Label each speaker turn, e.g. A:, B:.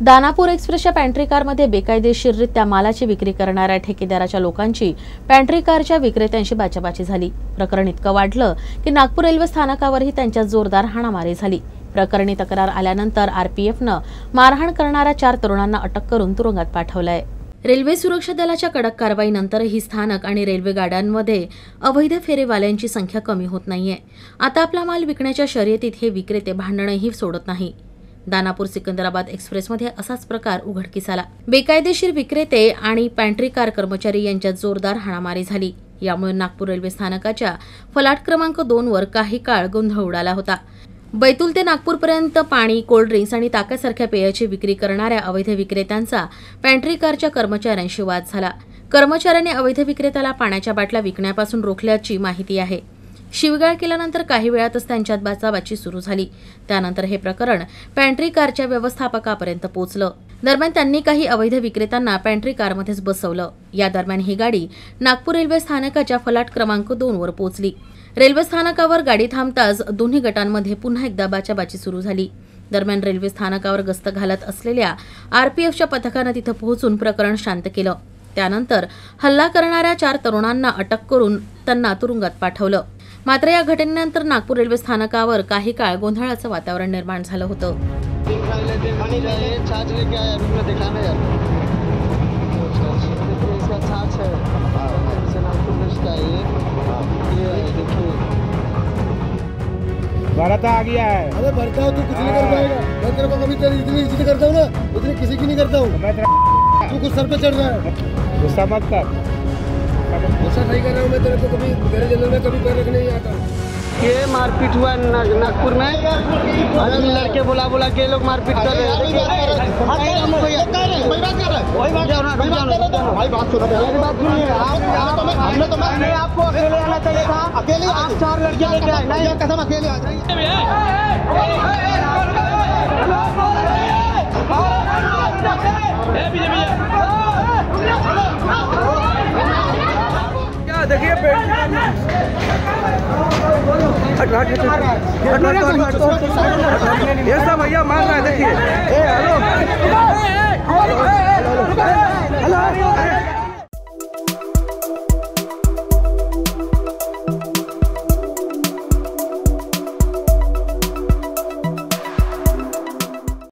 A: दानापूर एक्सप्रेसच्या पॅन्ट्री कारमध्ये बेकायदेशीररित्या मालाची विक्री करणाऱ्या ठेकेदाराच्या लोकांची पॅन्ट्री कारच्या विक्रेत्यांशी बाचाबाची झाली। प्रकरण इतकं वाढलं की नागपूर रेल्वे स्थानकावरही त्यांच्या जोरदार हाणामारी झाली। प्रकरणी तक्रार आल्यानंतर आरपीएफनं मारहाण करणाऱ्या 4 तरुणांना अटक करून तुरुंगात पाठवलंय। रेल्वे सुरक्षा दलाच्या कडक कारवाईनंतरही स्थानक आणि रेल्वे गाड्यांमध्ये अवैध फेरीवाल्यांची संख्या कमी होत नाहीये। आता आपला माल विकण्याच्या शर्यतीत हे विक्रेते भांडणही सोडत नाही। दानापूर सिकंदराबाद एक्सप्रेसमध्ये असाच प्रकार उघडकीस आला। बेकायदेशीर विक्रेते आणि पॅन्ट्री कार कर्मचारी यांच्यात जोरदार हाणामारी झाली। यामुळे नागपूर रेल्वे स्थानकाच्या फलाट क्रमांक 2 वर काही काळ गोंधळ उडाला होता। बैतूल ते नागपूरपर्यंत पाणी, कोल्ड ड्रिंक्स आणि ताकासारख्या पेयाची विक्री करणाऱ्या अवैध विक्रेत्यांचा पॅन्ट्री कारच्या कर्मचाऱ्यांशी वाद झाला। कर्मचाऱ्यांनी अवैध विक्रेत्याला पाण्याच्या बाटल्या विकण्यापासून रोखल्याची माहिती आहे। शिवगाळ केल्यानंतर काही वेळातच त्यांच्यात बाचाबाची सुरू झाली। त्यानंतर हे प्रकरण पॅन्ट्री कारच्या व्यवस्थापकापर्यंत पोहोचलं। दरम्यान त्यांनी काही अवैध विक्रेत्यांना पॅन्ट्री कारमध्येच बसवलं। या दरम्यान ही गाडी नागपूर रेल्वे स्थानकाच्या फलाट क्रमांक 2 वर पोहोचली। रेल्वे स्थानकावर गाडी थांबताच दोन्ही गटांमध्ये पुन्हा एकदा बाचाबाची सुरू झाली। दरम्यान रेल्वे स्थानकावर गस्त घालत असलेल्या आरपीएफच्या पथकानं तिथं पोहोचून प्रकरण शांत केलं। त्यानंतर हल्ला करणाऱ्या 4 तरुणांना अटक करून त्यांना तुरुंगात पाठवलं। मात्र या घटनेनंतर नागपूर रेल्वे स्थानकावर काही काळ गोंधळाचं वातावरण निर्माण झालं होतं।
B: भरता आ गया है।
C: अरे भरता हो, तू कुछ नहीं कर पाएगा। मैं तेरे को कभी तेरी इतनी इज्जत करता हूँ ना, उतनी किसी की नहीं करता हूँ। तू कुछ सर पे चढ़ रहा है।
B: गुस्सा मत कर।
C: गुस्सा नहीं कर रहा हूँ मैं तेरे को, कभी तेरे जंगल में कभी पैर रखने नहीं आता।
D: ये मारपीट हुआ नागपुर में। आदमी लड़के बुला के लोग मारपीट कर रहे हैं। आपको अकेले आना चाहिए था। अकेले आप 4 लड़के लेके आए ना, कसम अकेले आ जाइए।
B: देखिए ये सब भैया मार रहा है। देखिए